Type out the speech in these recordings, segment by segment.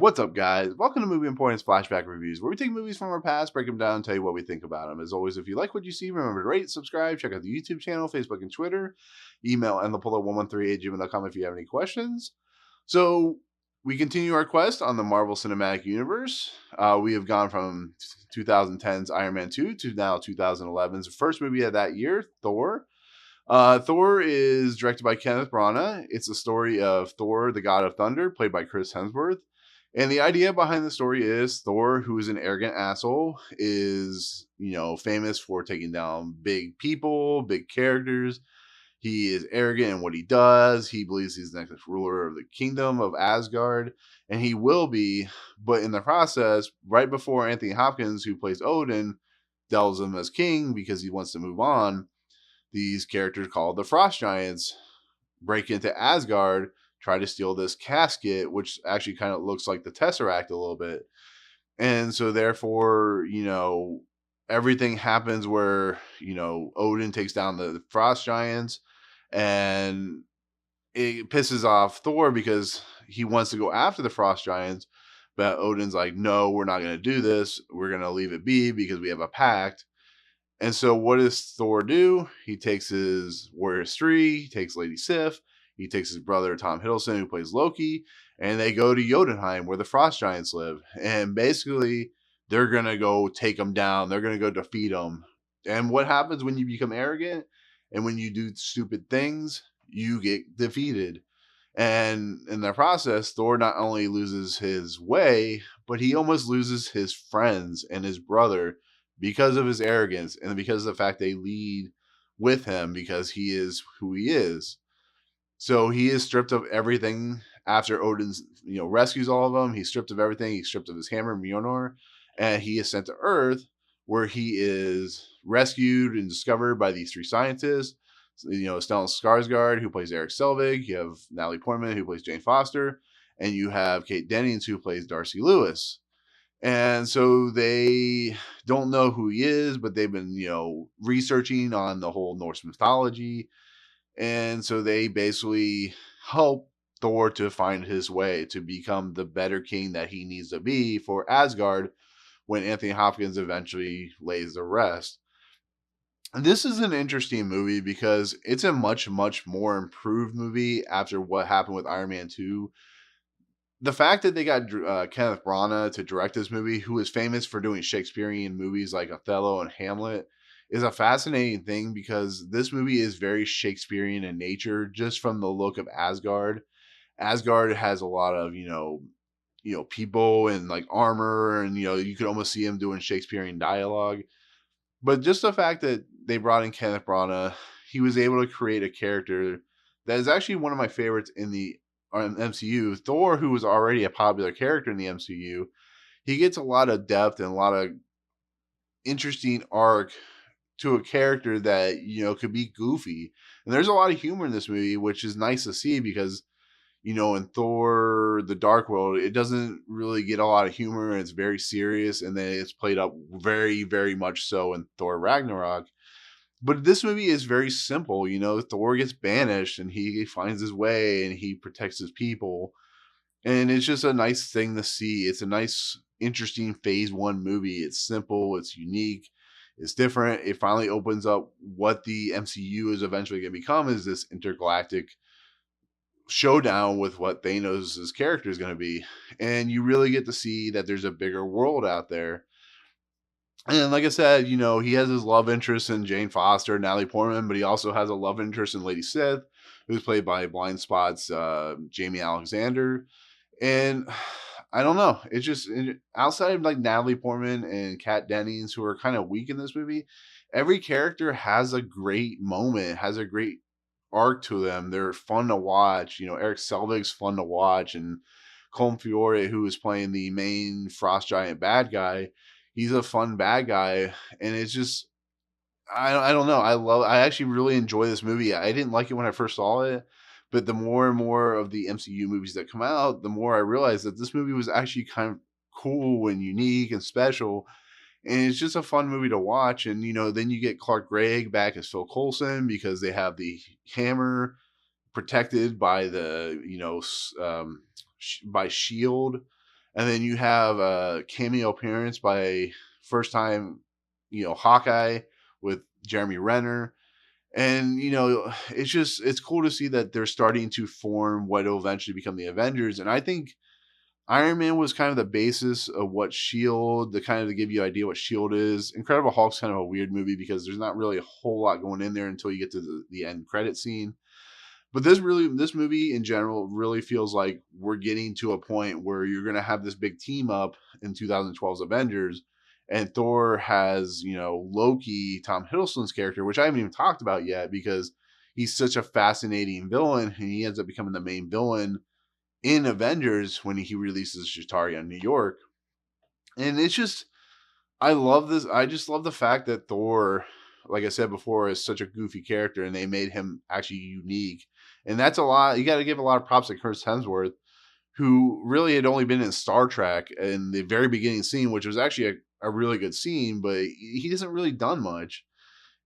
What's up, guys? Welcome to Movie Importance Flashback Reviews, where we take movies from our past, break them down, and tell you what we think about them. As always, if you like what you see, remember to rate, subscribe, check out the YouTube channel, Facebook, and Twitter. Email andthepullet113@gmail.com if you have any questions. So, we continue our quest on the Marvel Cinematic Universe. We have gone from 2010's Iron Man 2 to now 2011's first movie of that year, Thor. Thor is directed by Kenneth Branagh. It's the story of Thor, the God of Thunder, played by Chris Hemsworth. And the idea behind the story is Thor, who is an arrogant asshole, is, famous for taking down big people, big characters. He is arrogant in what he does. He believes he's the next ruler of the kingdom of Asgard, and he will be. But in the process, right before Anthony Hopkins, who plays Odin, delves him as king because he wants to move on, these characters called the Frost Giants break into Asgard, try to steal this casket, which actually kind of looks like the Tesseract a little bit. And so therefore, everything happens where, Odin takes down the Frost Giants, and it pisses off Thor because he wants to go after the Frost Giants, but Odin's like, no, we're not going to do this. We're going to leave it be because we have a pact. And so what does Thor do? He takes his Warriors 3, he takes Lady Sif, he takes his brother Tom Hiddleston, who plays Loki, and they go to Jotunheim, where the Frost Giants live. And basically, they're going to go take them down. They're going to go defeat them. And what happens when you become arrogant and when you do stupid things? You get defeated. And in the process, Thor not only loses his way, but he almost loses his friends and his brother because of his arrogance and because of the fact they lead with him because he is who he is. So he is stripped of everything after Odin's, rescues all of them. He's stripped of everything. He's stripped of his hammer, Mjolnir, and he is sent to Earth, where he is rescued and discovered by these three scientists. Stellan Skarsgard, who plays Eric Selvig. You have Natalie Portman, who plays Jane Foster, and you have Kate Dennings, who plays Darcy Lewis. And so they don't know who he is, but they've been, researching on the whole Norse mythology. And so they basically help Thor to find his way to become the better king that he needs to be for Asgard when Anthony Hopkins eventually lays to rest. And this is an interesting movie because it's a much, much more improved movie after what happened with Iron Man 2. The fact that they got Kenneth Branagh to direct this movie, who is famous for doing Shakespearean movies like Othello and Hamlet, is a fascinating thing because this movie is very Shakespearean in nature, just from the look of Asgard. Asgard has a lot of, people in like armor, and you could almost see him doing Shakespearean dialogue. But just the fact that they brought in Kenneth Branagh, he was able to create a character that is actually one of my favorites in the MCU. Thor, who was already a popular character in the MCU, he gets a lot of depth and a lot of interesting arc to a character that, could be goofy. And there's a lot of humor in this movie, which is nice to see because, in Thor, The Dark World, it doesn't really get a lot of humor and it's very serious. And then it's played up very, very much so in Thor Ragnarok. But this movie is very simple. Thor gets banished and he finds his way and he protects his people. And it's just a nice thing to see. It's a nice, interesting phase one movie. It's simple, it's unique, it's different. It finally opens up what the MCU is eventually going to become, is this intergalactic showdown with what Thanos' character is going to be. And you really get to see that there's a bigger world out there. And like I said, he has his love interest in Jane Foster, Natalie Portman, but he also has a love interest in Lady Sif, who's played by Blind Spot's Jamie Alexander. And I don't know. It's just outside of like Natalie Portman and Kat Dennings, who are kind of weak in this movie, every character has a great moment, has a great arc to them. They're fun to watch. Eric Selvig's fun to watch, and Colm Feore, who is playing the main Frost Giant bad guy, he's a fun bad guy. And it's just, I don't know. I actually really enjoy this movie. I didn't like it when I first saw it, but the more and more of the MCU movies that come out, the more I realize that this movie was actually kind of cool and unique and special. And it's just a fun movie to watch. And, then you get Clark Gregg back as Phil Coulson because they have the hammer protected by the, by S.H.I.E.L.D. And then you have a cameo appearance by first time, Hawkeye with Jeremy Renner. And, it's cool to see that they're starting to form what will eventually become the Avengers. And I think Iron Man was kind of the basis of what S.H.I.E.L.D., to kind of to give you an idea what S.H.I.E.L.D. is. Incredible Hulk's kind of a weird movie because there's not really a whole lot going in there until you get to the end credit scene. But this movie in general really feels like we're getting to a point where you're going to have this big team up in 2012's Avengers, and Thor has, Loki, Tom Hiddleston's character, which I haven't even talked about yet because he's such a fascinating villain, and he ends up becoming the main villain in Avengers when he releases Chitauri on New York. And it's just, I love this. I just love the fact that Thor, like I said before, is such a goofy character, and they made him actually unique. And that's a lot. You got to give a lot of props to Chris Hemsworth, who really had only been in Star Trek in the very beginning scene, which was actually a really good scene, but he hasn't really done much.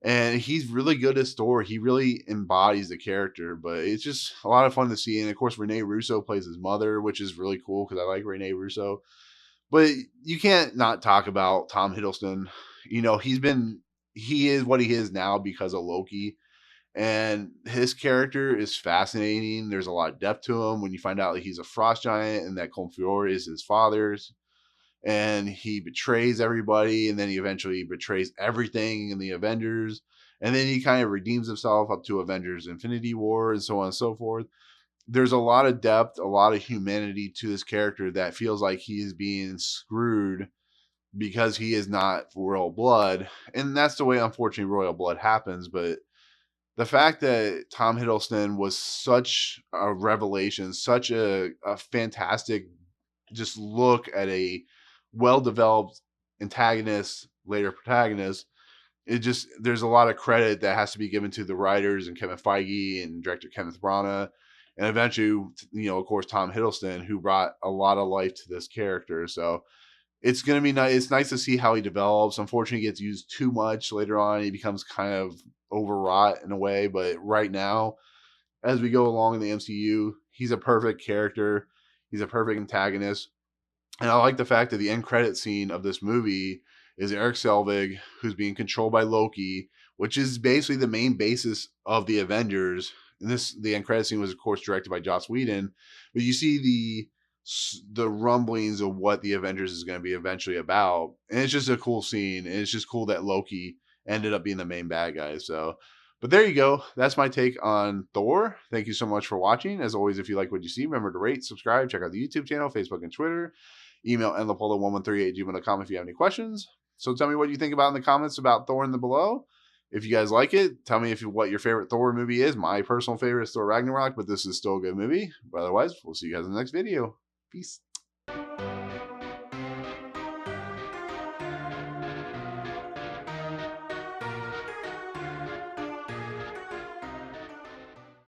And he's really good as Thor. He really embodies the character, but it's just a lot of fun to see. And of course, Rene Russo plays his mother, which is really cool because I like Rene Russo. But you can't not talk about Tom Hiddleston. He is what he is now because of Loki. And his character is fascinating. There's a lot of depth to him when you find out that he's a frost giant and that Colm Feore is his father's. And he betrays everybody, and then he eventually betrays everything in the Avengers. And then he kind of redeems himself up to Avengers Infinity War and so on and so forth. There's a lot of depth, a lot of humanity to this character that feels like he is being screwed because he is not royal blood. And that's the way, unfortunately, royal blood happens. But the fact that Tom Hiddleston was such a revelation, such a fantastic just look at a well-developed antagonist, later protagonist, there's a lot of credit that has to be given to the writers and Kevin Feige and director Kenneth Branagh, and eventually, of course, Tom Hiddleston, who brought a lot of life to this character. So it's going to be nice. It's nice to see how he develops. Unfortunately, he gets used too much later on. He becomes kind of overwrought in a way, but right now, as we go along in the MCU, he's a perfect character. He's a perfect antagonist. And I like the fact that the end credit scene of this movie is Eric Selvig, who's being controlled by Loki, which is basically the main basis of the Avengers. And the end credit scene was, of course, directed by Joss Whedon. But you see the rumblings of what the Avengers is going to be eventually about. And it's just a cool scene. And it's just cool that Loki ended up being the main bad guy. So, but there you go. That's my take on Thor. Thank you so much for watching. As always, if you like what you see, remember to rate, subscribe, check out the YouTube channel, Facebook, and Twitter. Email enlapolo113@gmail.com if you have any questions. So tell me what you think about in the comments about Thor in the below. If you guys like it, tell me what your favorite Thor movie is. My personal favorite is Thor Ragnarok, but this is still a good movie. But otherwise, we'll see you guys in the next video. Peace.